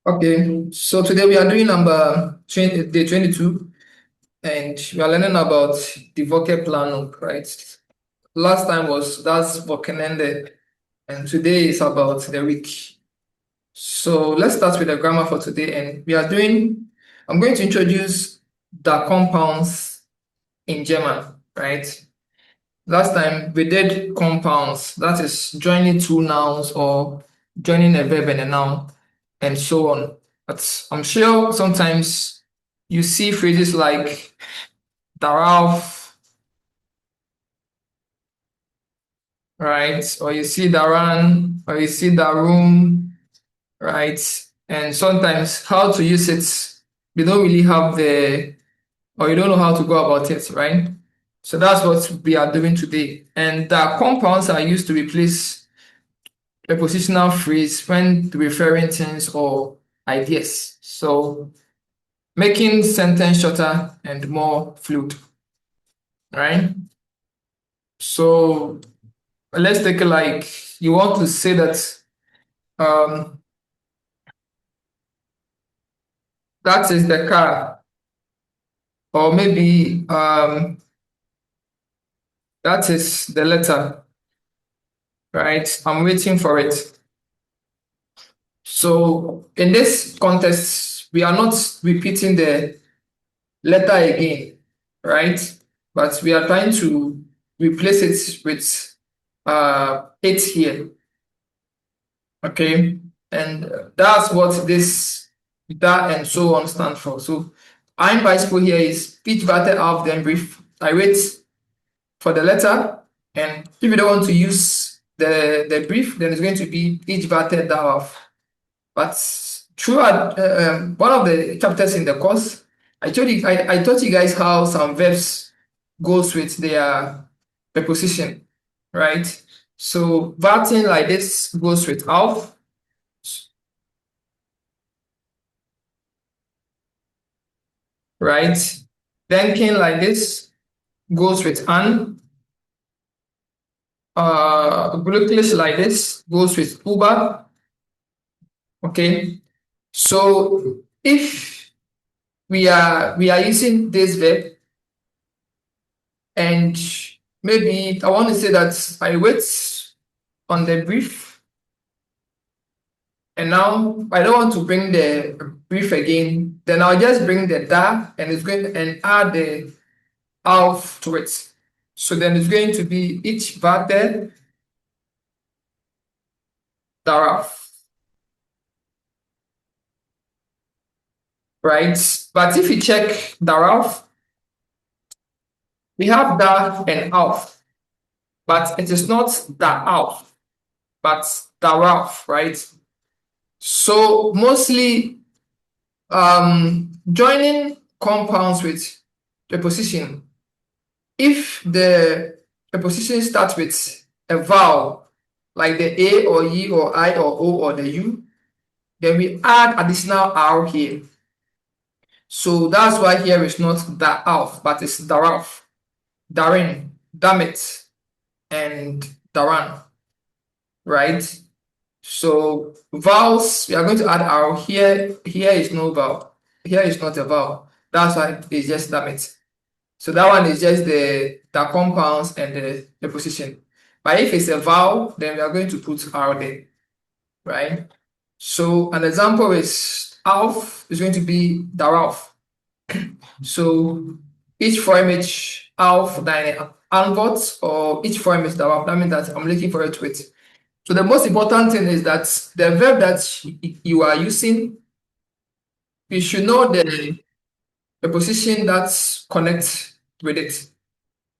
Okay, so today we are doing number 20, day 22, and we are learning about the Woche Planung, right? Last time was that's Wochenende, and today is about the week. So let's start with the grammar for today, and I'm going to introduce the compounds in German, right? Last time we did compounds, that is joining two nouns or joining a verb and a noun, and so on. But I'm sure sometimes you see phrases like darauf, right? Or you see daran, or you see darum, right? And sometimes how to use it, you don't really have or you don't know how to go about it, right? So that's what we are doing today. And the compounds are used to replace prepositional phrase when referring things or ideas. So making sentence shorter and more fluid, right? So let's take like you want to say that um, that is the car, or maybe that is the letter, right? I'm waiting for it. So in this context, we are not repeating the letter again, right? But we are trying to replace it with it here, okay? And that's what this, that, and so on stand for. So ein Beispiel here is ich warte auf den Brief. I wait for the letter, and if you don't want to use the brief, then it's going to be ich warte darauf. But throughout one of the chapters in the course, I taught you guys how some verbs goes with their preposition, right? So warten like this goes with auf. Right? Denken like this goes with an. Glücklich like this goes with über. Okay. So if we are using this verb, and maybe I want to say that I wait on the brief, and now I don't want to bring the brief again, then I'll just bring the da and it's going and add the auf to it. So then it's going to be ich warte darauf. Right? But if you check darauf, we have da and auf, but it is not da auf, but darauf, right? So mostly joining compounds with preposition, if the preposition starts with a vowel, like the A or E or I or O or the U, then we add additional R here. So that's why here is not darauf, but it's darauf, darin, damit, and daran, right? So vowels, we are going to add R here. Here is no vowel. Here is not a vowel. That's why it's just damit. So that one is just the compounds and the preposition. But if it's a vowel, then we are going to put R there, right? So an example is auf is going to be darauf. So each Vorimage auf deine Antwort or each Vorimage darauf. That means that I'm looking for a tweet. So the most important thing is that the verb that you are using, you should know the preposition that connects with it.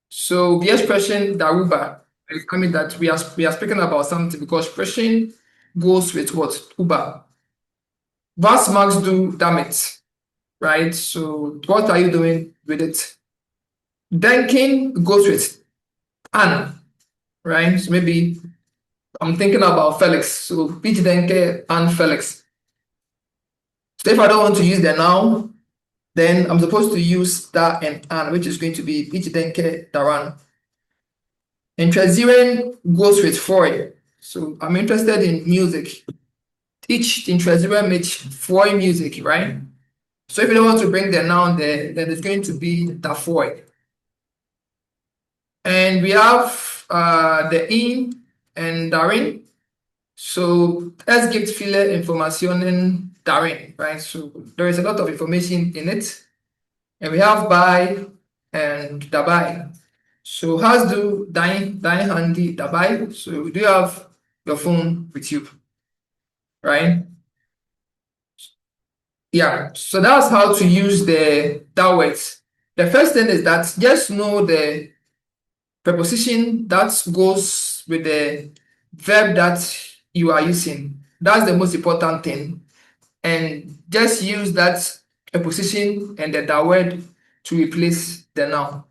So the expression darüber, I mean that we are speaking about something because expression goes with what? Über. Was magst du damit? Right? So what are you doing with it? Denken goes with an, right? So maybe I'm thinking about Felix. So ich denke an Felix. So if I don't want to use the noun, then I'm supposed to use da and an, which is going to be ich denke daran. Interessieren goes with for. So I'm interested in music. ich interessiere mich für Music, right? So if you don't want to bring the noun there, then it's going to be davor. And we have the in and darin. So es gibt viele Informationen darin, right? So there is a lot of information in it. And we have bei and dabei. So hast du dein Handy dabei? So do you have your phone with you, right? Yeah, so that's how to use the that words. The first thing is that just know the preposition that goes with the verb that you are using. That's the most important thing. And just use that preposition and the that word to replace the noun.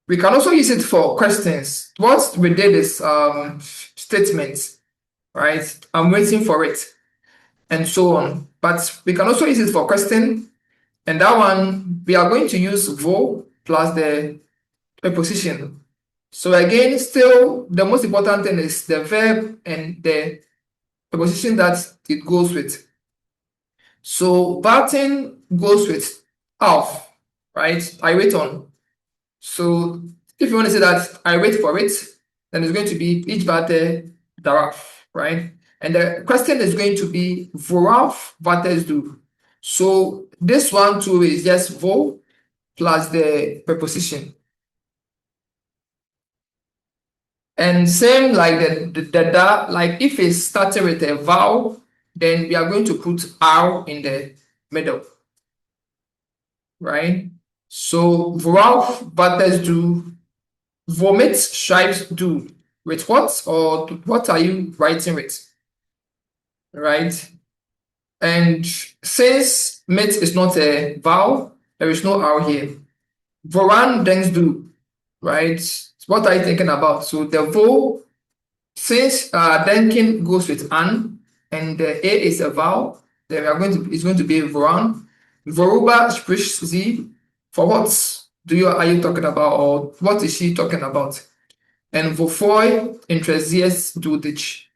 We can also use it for questions. What we did is statements, right? I'm waiting for it, and so on. But we can also use it for question, and that one we are going to use vo plus the preposition. So again, still the most important thing is the verb and the preposition that it goes with. So warten goes with auf, right? I wait on. So if you want to say that I wait for it, then it's going to be ich warte darauf, right? And the question is going to be worauf wartest du? So this one too is just wo plus the preposition. And same like the da, like if it's started with a vowel, then we are going to put R in the middle, right? So worauf wartest du? Vomit schreibst du with what, or what are you writing with, right? And since mit is not a vowel, there is no R here. Woran denkst du, right? What are you thinking about? So the vo, since denken goes with an, and the a is a vowel, then we are going to, it's going to be woran. Worüber spricht sie? For what are you talking about, or what is she talking about? And wovor interessierst du dich?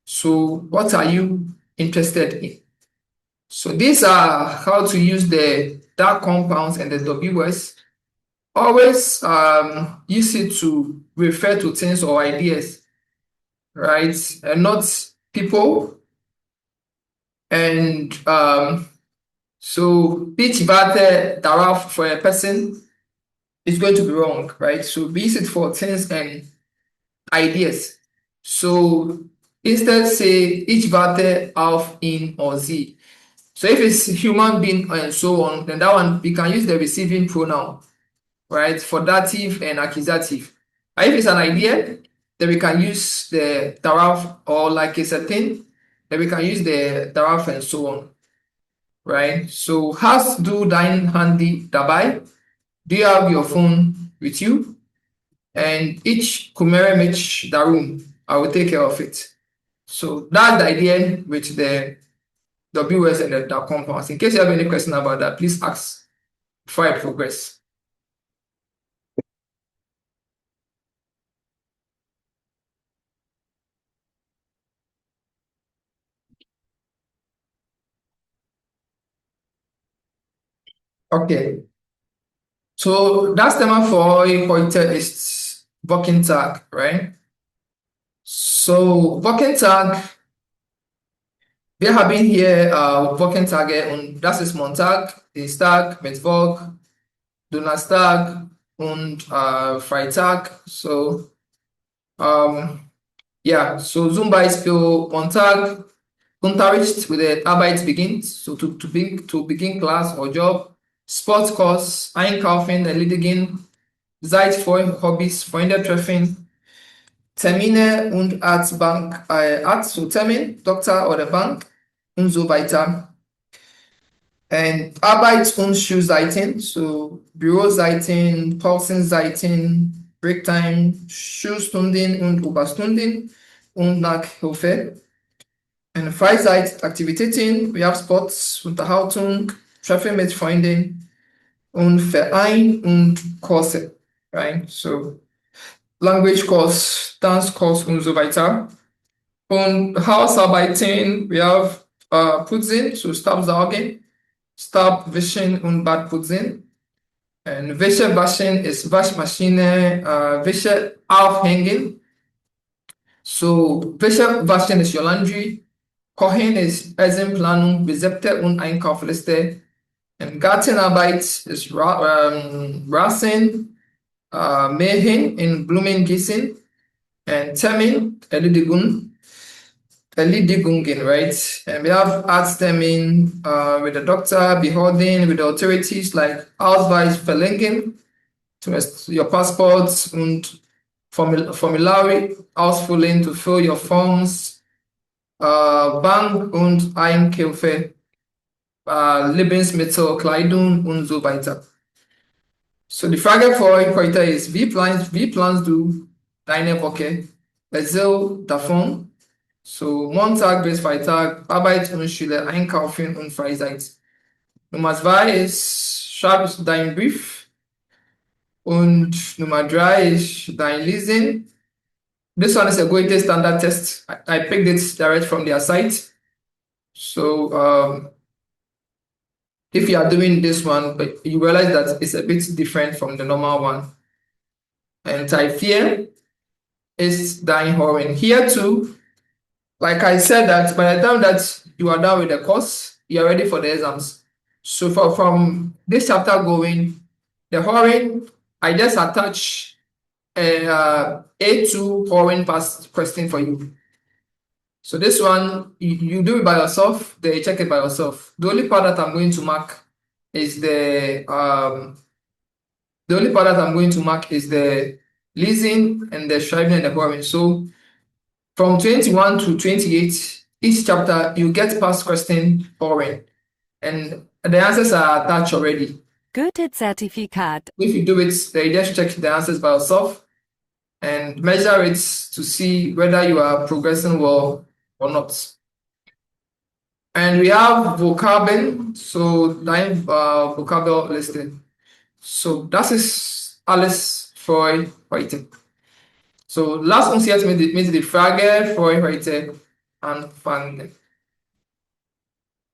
So what are you interested in? So these are how to use the that compounds and the W words. Always use it to refer to things or ideas, right? And not people. And so each warte darauf for a person is going to be wrong, right? So we use it for things and ideas. So instead say ich warte auf ihn or sie. So if it's human being and so on, then that one we can use the receiving pronoun, right? For dative and accusative. And if it's an idea, then we can use the darauf, or like it's a thing, then we can use the darauf and so on, right? So hast du dein Handy dabei? Do you have your phone with you? And each kümmere mich darum. I will take care of it. So that's the idea with the WS and the compounds. In case you have any question about that, please ask before I progress. Okay. So das Thema für heute ist Wochentag, right? So Wochentag, wir haben hier Wochentage, und das ist Montag, Dienstag, Mittwoch, Donnerstag und Freitag. So yeah, so zum Beispiel Montag, Unterricht with the Arbeit beginnt, so to begin class or job, Sportkurs, Einkaufen, erledigen, Zeit für Hobbys, Freunde treffen, Termine und Arztbank, Arzt, so Termin, Doktor oder Bank und so weiter. And Arbeit- und Schulzeiten, so Bürozeiten, Pausenzeiten, Breaktime, Schulstunden und Überstunden und Nachhilfe. And Freizeitaktivitäten, we have Sports, Unterhaltung, Treffen mit Freunden und Verein und Kurse, right? So Language course, Dance course und so weiter. Und Hausarbeiten, wir haben Putzen, so Staubsaugen, Staubwischen und Badputzen. Und Wäsche waschen ist Waschmaschine, Wäsche aufhängen. So, Wäsche waschen ist your laundry. Kochen ist Essenplanung, Rezepte und Einkaufsliste. Und Gartenarbeit ist Rasen, Mähen in Blumen gießen. And Termin, Erledigungen, right? And we have arts termin with the doctor, beholding with the authorities like Ausweis verlängern, your passports und Formulare ausfüllen to fill your forms, Bank und Einkäufe, Lebensmittel, Kleidung und so weiter. So die Frage für euch heute ist, wie planst du deine Woche? Erzähl davon. So Montag bis Freitag, Arbeit und Schule, Einkaufen und Freizeit. Nummer 2 ist, schreib deinen Brief. Und Nummer 3 ist dein Lesen. This one is a Goethe standard test. I picked it direct from their site. So if you are doing this one, but you realize that it's a bit different from the normal one. And type 4 is dein Horen. Here too, like I said, that by the time that you are done with the course, you are ready for the exams. So from this chapter going, the Horen, I just attach a A2 Horen past question for you. So this one, you do it by yourself, then you check it by yourself. The only part that I'm going to mark is the leasing and the shriving and the borrowing. So from 21 to 28, each chapter, you get past question borrowing. And the answers are attached already. Goethe-Zertifikat. If you do it, then you just check the answers by yourself and measure it to see whether you are progressing well or not. And we have vocabulary, so nine vocabulary listed. So das ist alles für euch heute. So lasst uns jetzt mit der Frage für euch heute anfangen.